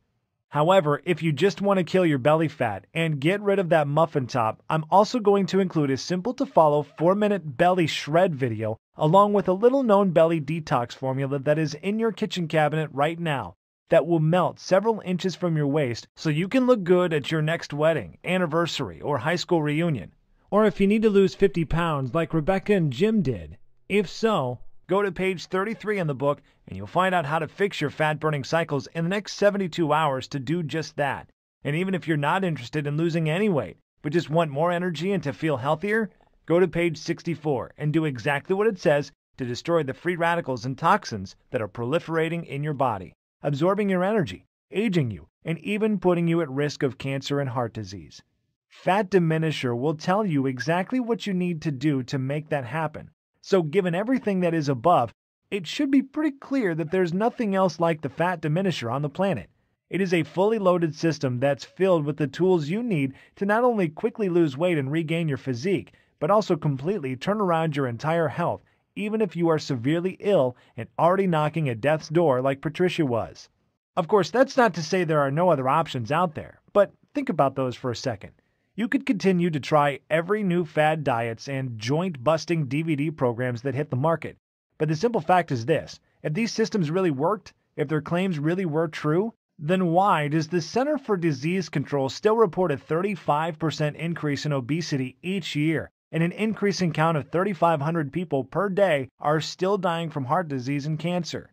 However, if you just want to kill your belly fat and get rid of that muffin top, I'm also going to include a simple-to-follow 4-minute belly shred video along with a little-known belly detox formula that is in your kitchen cabinet right now that will melt several inches from your waist so you can look good at your next wedding, anniversary, or high school reunion. Or if you need to lose 50 pounds like Rebecca and Jim did. If so, go to page 33 in the book and you'll find out how to fix your fat-burning cycles in the next 72 hours to do just that. And even if you're not interested in losing any weight, but just want more energy and to feel healthier, go to page 64 and do exactly what it says to destroy the free radicals and toxins that are proliferating in your body, absorbing your energy, aging you, and even putting you at risk of cancer and heart disease. Fat Diminisher will tell you exactly what you need to do to make that happen. So given everything that is above, it should be pretty clear that there's nothing else like the Fat Diminisher on the planet. It is a fully loaded system that's filled with the tools you need to not only quickly lose weight and regain your physique, but also completely turn around your entire health, even if you are severely ill and already knocking at death's door like Patricia was. Of course, that's not to say there are no other options out there, but think about those for a second. You could continue to try every new fad diets and joint-busting DVD programs that hit the market. But the simple fact is this: if these systems really worked, if their claims really were true, then why does the Center for Disease Control still report a 35% increase in obesity each year and an increasing count of 3,500 people per day are still dying from heart disease and cancer?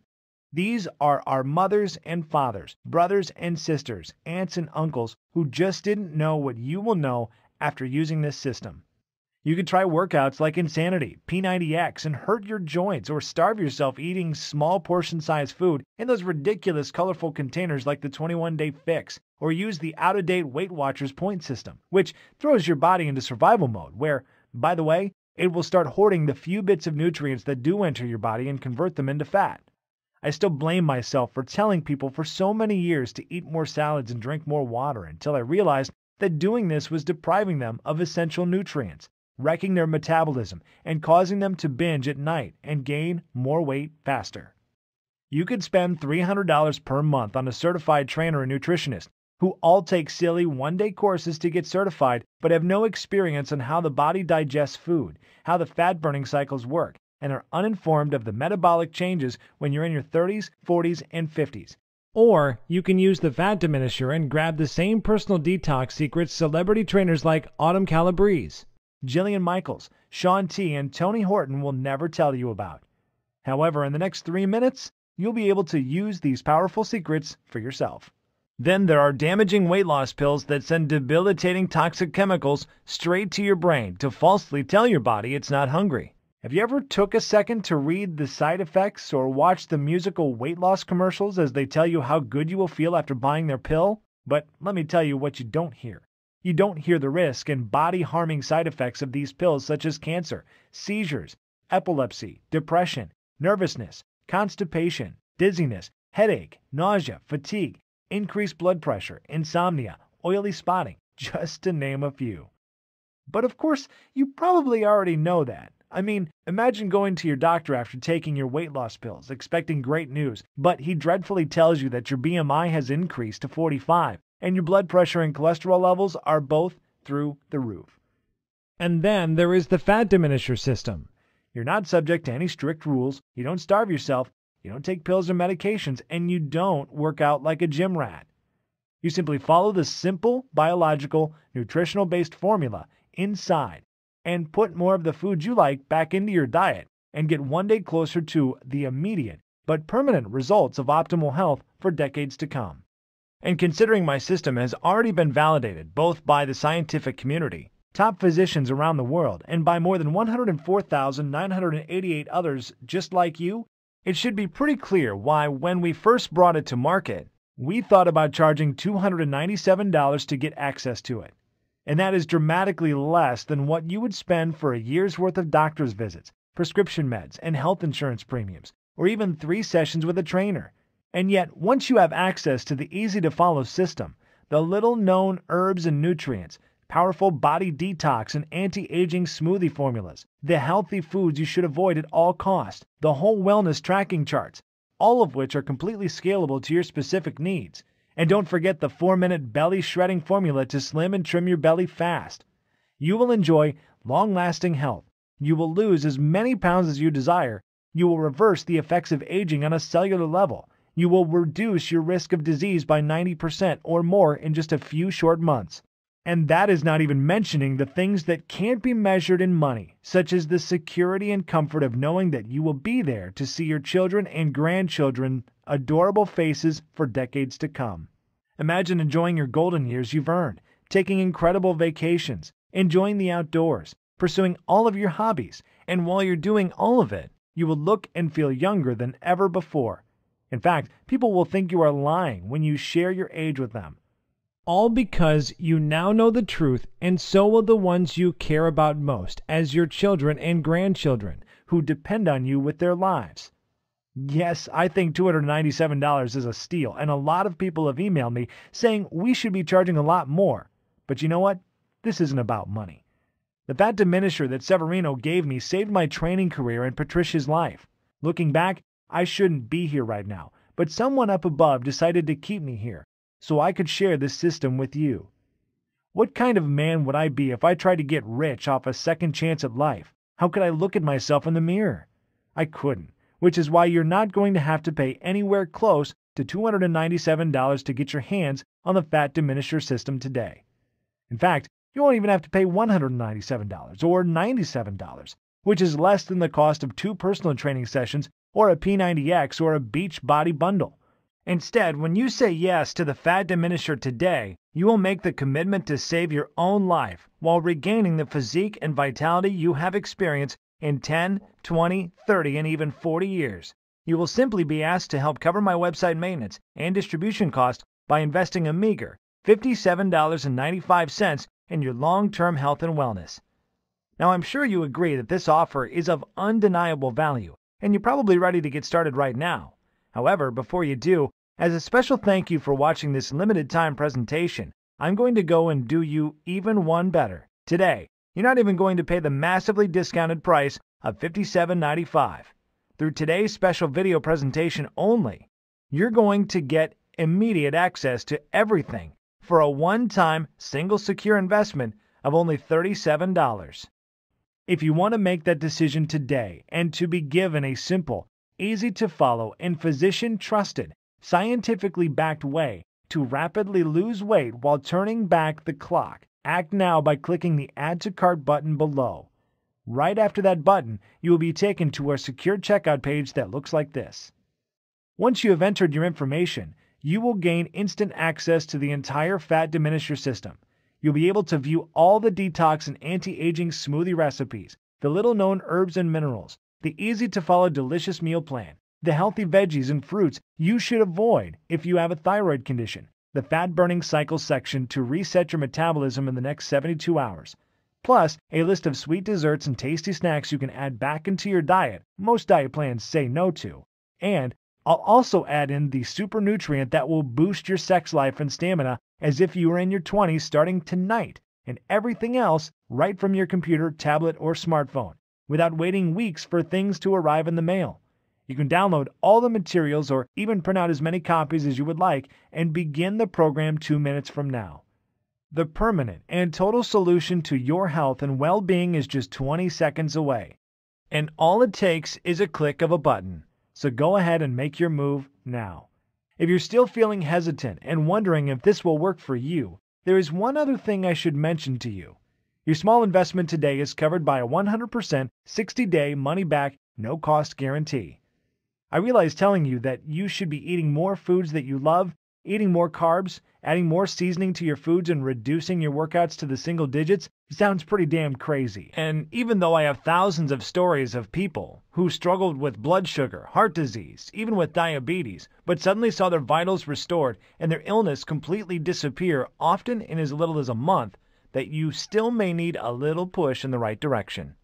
These are our mothers and fathers, brothers and sisters, aunts and uncles who just didn't know what you will know after using this system. You could try workouts like Insanity, P90X, and hurt your joints or starve yourself eating small portion-sized food in those ridiculous colorful containers like the 21-Day Fix, or use the out-of-date Weight Watchers point system, which throws your body into survival mode, where, by the way, it will start hoarding the few bits of nutrients that do enter your body and convert them into fat. I still blame myself for telling people for so many years to eat more salads and drink more water until I realized that doing this was depriving them of essential nutrients, wrecking their metabolism, and causing them to binge at night and gain more weight faster. You could spend $300 per month on a certified trainer and nutritionist who all take silly one-day courses to get certified but have no experience on how the body digests food, how the fat-burning cycles work, and are uninformed of the metabolic changes when you're in your 30s, 40s, and 50s. Or you can use the fat diminisher and grab the same personal detox secrets celebrity trainers like Autumn Calabrese, Jillian Michaels, Shaun T, and Tony Horton will never tell you about. However, in the next 3 minutes, you'll be able to use these powerful secrets for yourself. Then there are damaging weight loss pills that send debilitating toxic chemicals straight to your brain to falsely tell your body it's not hungry. Have you ever took a second to read the side effects or watch the musical weight loss commercials as they tell you how good you will feel after buying their pill? But let me tell you what you don't hear. You don't hear the risk and body-harming side effects of these pills such as cancer, seizures, epilepsy, depression, nervousness, constipation, dizziness, headache, nausea, fatigue, increased blood pressure, insomnia, oily spotting, just to name a few. But of course, you probably already know that. I mean, imagine going to your doctor after taking your weight loss pills, expecting great news, but he dreadfully tells you that your BMI has increased to 45, and your blood pressure and cholesterol levels are both through the roof. And then there is the fat diminisher system. You're not subject to any strict rules, you don't starve yourself, you don't take pills or medications, and you don't work out like a gym rat. You simply follow the simple, biological, nutritional-based formula inside and put more of the foods you like back into your diet and get one day closer to the immediate but permanent results of optimal health for decades to come. And considering my system has already been validated both by the scientific community, top physicians around the world, and by more than 104,988 others just like you, it should be pretty clear why, when we first brought it to market, we thought about charging $297 to get access to it. And that is dramatically less than what you would spend for a year's worth of doctor's visits, prescription meds, and health insurance premiums, or even 3 sessions with a trainer. And yet, once you have access to the easy-to-follow system, the little-known herbs and nutrients, powerful body detox and anti-aging smoothie formulas, the healthy foods you should avoid at all costs, the whole wellness tracking charts, all of which are completely scalable to your specific needs. And don't forget the 4-minute belly shredding formula to slim and trim your belly fast. You will enjoy long-lasting health. You will lose as many pounds as you desire. You will reverse the effects of aging on a cellular level. You will reduce your risk of disease by 90% or more in just a few short months. And that is not even mentioning the things that can't be measured in money, such as the security and comfort of knowing that you will be there to see your children and grandchildren adorable faces for decades to come. Imagine enjoying your golden years you've earned, taking incredible vacations, enjoying the outdoors, pursuing all of your hobbies, and while you're doing all of it, you will look and feel younger than ever before. In fact, people will think you are lying when you share your age with them. All because you now know the truth, and so will the ones you care about most, as your children and grandchildren, who depend on you with their lives. Yes, I think $297 is a steal, and a lot of people have emailed me saying we should be charging a lot more. But you know what? This isn't about money. The fat diminisher that Severino gave me saved my training career and Patricia's life. Looking back, I shouldn't be here right now, but someone up above decided to keep me here, so I could share this system with you. What kind of man would I be if I tried to get rich off a second chance at life? How could I look at myself in the mirror? I couldn't, which is why you're not going to have to pay anywhere close to $297 to get your hands on the fat diminisher system today. In fact, you won't even have to pay $197 or $97, which is less than the cost of 2 personal training sessions or a P90X or a Beach Body bundle. Instead, when you say yes to the fat diminisher today, you will make the commitment to save your own life while regaining the physique and vitality you have experienced in 10, 20, 30, and even 40 years. You will simply be asked to help cover my website maintenance and distribution costs by investing a meager $57.95 in your long-term health and wellness. Now, I'm sure you agree that this offer is of undeniable value, and you're probably ready to get started right now. However, before you do, as a special thank you for watching this limited-time presentation, I'm going to go and do you even one better. Today, you're not even going to pay the massively discounted price of $57.95. Through today's special video presentation only, you're going to get immediate access to everything for a one-time, single secure investment of only $37. If you want to make that decision today and to be given a simple, easy-to-follow, and physician-trusted scientifically backed way to rapidly lose weight while turning back the clock. Act now by clicking the Add to Cart button below. Right after that button, you will be taken to our secure checkout page that looks like this. Once you have entered your information, you will gain instant access to the entire Fat Diminisher system. You'll be able to view all the detox and anti-aging smoothie recipes, the little-known herbs and minerals, the easy-to-follow delicious meal plan, the healthy veggies and fruits you should avoid if you have a thyroid condition, the fat-burning cycle section to reset your metabolism in the next 72 hours, plus a list of sweet desserts and tasty snacks you can add back into your diet most diet plans say no to, and I'll also add in the super nutrient that will boost your sex life and stamina as if you were in your 20s starting tonight, and everything else right from your computer, tablet, or smartphone, without waiting weeks for things to arrive in the mail. You can download all the materials or even print out as many copies as you would like and begin the program 2 minutes from now. The permanent and total solution to your health and well-being is just 20 seconds away. And all it takes is a click of a button. So go ahead and make your move now. If you're still feeling hesitant and wondering if this will work for you, there is one other thing I should mention to you. Your small investment today is covered by a 100% 60-day money-back, no-cost guarantee. I realize telling you that you should be eating more foods that you love, eating more carbs, adding more seasoning to your foods, and reducing your workouts to the single digits sounds pretty damn crazy. And even though I have thousands of stories of people who struggled with blood sugar, heart disease, even with diabetes, but suddenly saw their vitals restored and their illness completely disappear, often in as little as a month, that you still may need a little push in the right direction.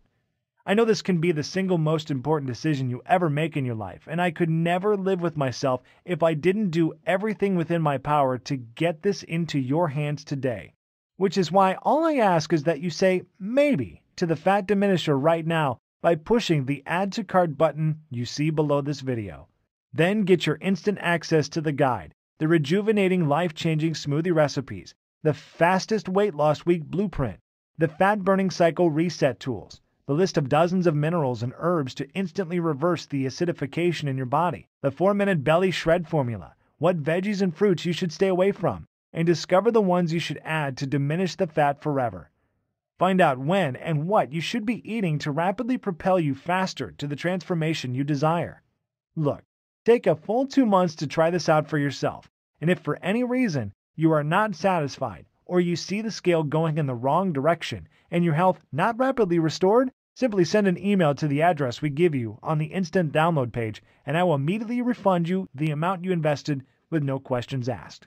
I know this can be the single most important decision you ever make in your life, and I could never live with myself if I didn't do everything within my power to get this into your hands today. Which is why all I ask is that you say maybe to the Fat Diminisher right now by pushing the Add to Cart button you see below this video. Then get your instant access to the guide, the rejuvenating life-changing smoothie recipes, the fastest weight loss week blueprint, the fat-burning cycle reset tools, the list of dozens of minerals and herbs to instantly reverse the acidification in your body, the 4-minute belly shred formula, what veggies and fruits you should stay away from, and discover the ones you should add to diminish the fat forever. Find out when and what you should be eating to rapidly propel you faster to the transformation you desire. Look, take a full 2 months to try this out for yourself, and if for any reason you are not satisfied or you see the scale going in the wrong direction and your health not rapidly restored, simply send an email to the address we give you on the instant download page, and I will immediately refund you the amount you invested with no questions asked.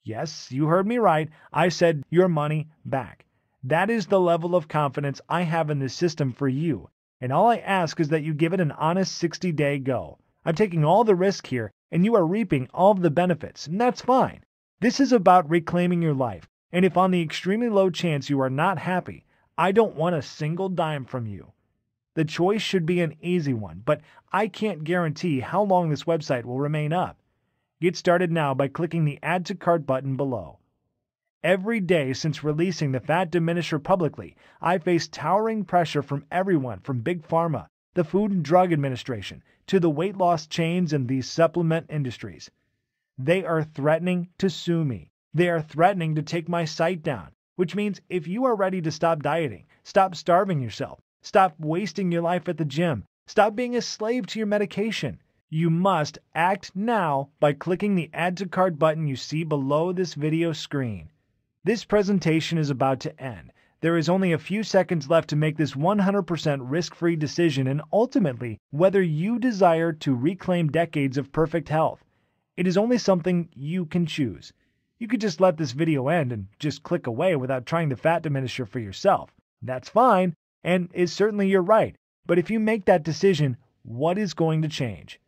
Yes, you heard me right. I said your money back. That is the level of confidence I have in this system for you, and all I ask is that you give it an honest 60-day go. I'm taking all the risk here, and you are reaping all of the benefits, and that's fine. This is about reclaiming your life, and if on the extremely low chance you are not happy, I don't want a single dime from you. The choice should be an easy one, but I can't guarantee how long this website will remain up. Get started now by clicking the Add to Cart button below. Every day since releasing the Fat Diminisher publicly, I face towering pressure from everyone from Big Pharma, the Food and Drug Administration, to the weight loss chains and the supplement industries. They are threatening to sue me. They are threatening to take my site down, which means if you are ready to stop dieting, stop starving yourself, stop wasting your life at the gym, stop being a slave to your medication, you must act now by clicking the Add to Cart button you see below this video screen. This presentation is about to end. There is only a few seconds left to make this 100% risk-free decision and ultimately whether you desire to reclaim decades of perfect health. It is only something you can choose. You could just let this video end and just click away without trying the Fat Diminisher for yourself. That's fine, and it's certainly your right. But if you make that decision, what is going to change?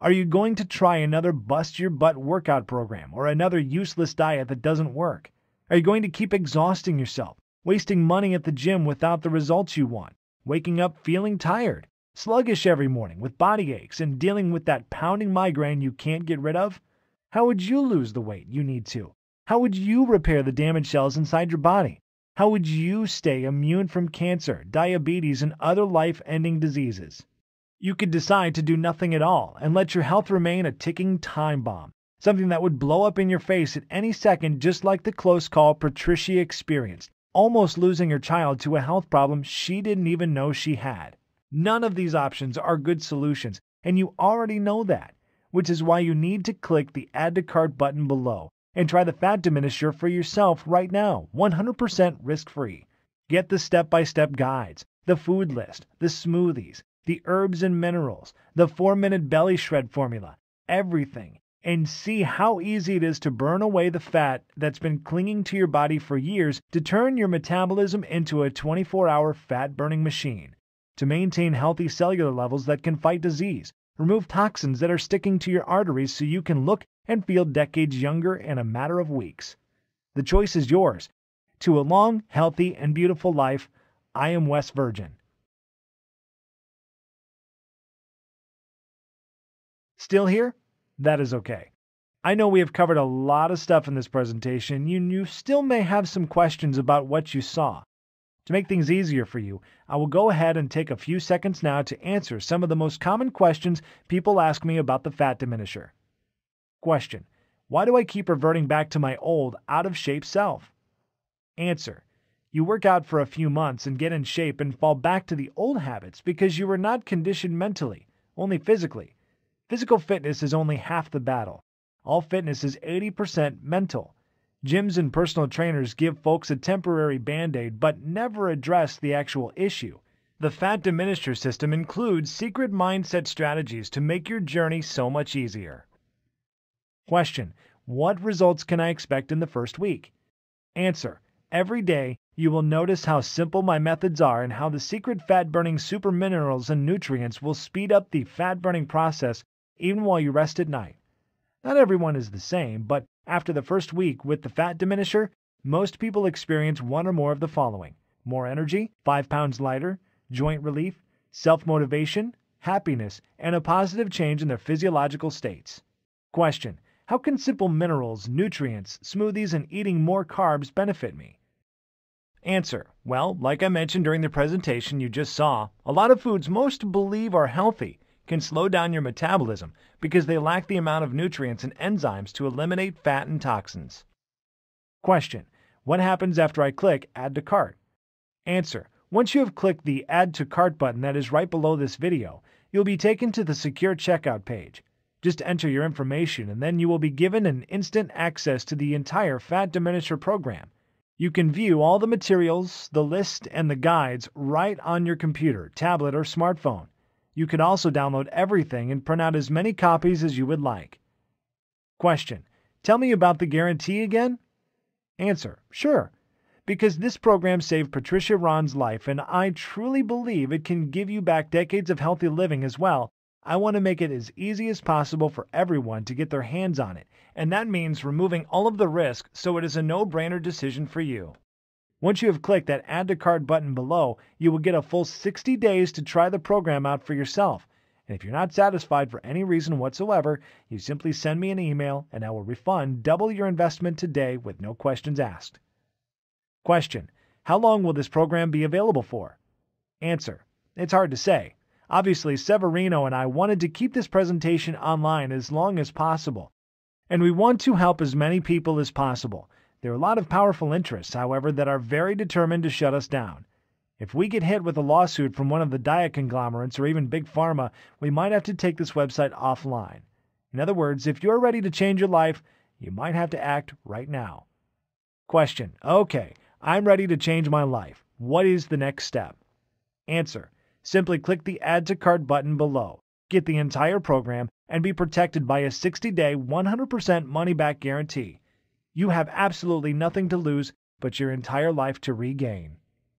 Are you going to try another bust-your-butt workout program or another useless diet that doesn't work? Are you going to keep exhausting yourself, wasting money at the gym without the results you want, waking up feeling tired, sluggish every morning with body aches, and dealing with that pounding migraine you can't get rid of? How would you lose the weight you need to? How would you repair the damaged cells inside your body? How would you stay immune from cancer, diabetes, and other life-ending diseases? You could decide to do nothing at all and let your health remain a ticking time bomb, Something that would blow up in your face at any second, just like the close call Patricia experienced, almost losing her child to a health problem she didn't even know she had. None of these options are good solutions, and you already know that, which is why you need to click the Add to Cart button below and try the fat diminisher for yourself right now, 100% risk-free. Get the step-by-step guides, the food list, the smoothies, the herbs and minerals, the 4-minute belly shred formula, everything, and see how easy it is to burn away the fat that's been clinging to your body for years, to turn your metabolism into a 24-hour fat-burning machine, to maintain healthy cellular levels that can fight disease, remove toxins that are sticking to your arteries so you can look and feel decades younger in a matter of weeks. The choice is yours. To a long, healthy, and beautiful life, I am WesVirgin. Still here? That is okay. I know we have covered a lot of stuff in this presentation. You still may have some questions about what you saw. To make things easier for you, I will go ahead and take a few seconds now to answer some of the most common questions people ask me about the fat diminisher. Question: why do I keep reverting back to my old, out-of-shape self? Answer: you work out for a few months and get in shape and fall back to the old habits because you were not conditioned mentally, only physically. Physical fitness is only half the battle. All fitness is 80% mental. Gyms and personal trainers give folks a temporary band-aid but never address the actual issue. The fat diminisher system includes secret mindset strategies to make your journey so much easier. Question: what results can I expect in the first week? Answer: every day you will notice how simple my methods are and how the secret fat-burning super minerals and nutrients will speed up the fat-burning process even while you rest at night. Not everyone is the same, but after the first week with the fat diminisher, most people experience one or more of the following: more energy, 5 pounds lighter, joint relief, self-motivation, happiness, and a positive change in their physiological states. Question: how can simple minerals, nutrients, smoothies, and eating more carbs benefit me? Answer: well, like I mentioned during the presentation you just saw, a lot of foods most believe are healthy can slow down your metabolism because they lack the amount of nutrients and enzymes to eliminate fat and toxins. Question: what happens after I click Add to Cart? Answer: once you have clicked the Add to Cart button that is right below this video, you'll be taken to the secure checkout page. Just enter your information and then you will be given an instant access to the entire Fat Diminisher program. You can view all the materials, the list, and the guides right on your computer, tablet, or smartphone. You can also download everything and print out as many copies as you would like. Question: tell me about the guarantee again? Answer: sure. Because this program saved Patricia Ron's life and I truly believe it can give you back decades of healthy living as well, I want to make it as easy as possible for everyone to get their hands on it, and that means removing all of the risk so it is a no-brainer decision for you. Once you have clicked that Add to Cart button below, you will get a full 60 days to try the program out for yourself. And if you're not satisfied for any reason whatsoever, you simply send me an email and I will refund double your investment today with no questions asked. Question: how long will this program be available for? Answer: it's hard to say. Obviously, Severino and I wanted to keep this presentation online as long as possible, and we want to help as many people as possible. There are a lot of powerful interests, however, that are very determined to shut us down. If we get hit with a lawsuit from one of the diet conglomerates or even Big Pharma, we might have to take this website offline. In other words, if you're ready to change your life, you might have to act right now. Question: okay, I'm ready to change my life. What is the next step? Answer: simply click the Add to Cart button below, get the entire program, and be protected by a 60-day, 100% money-back guarantee. You have absolutely nothing to lose but your entire life to regain.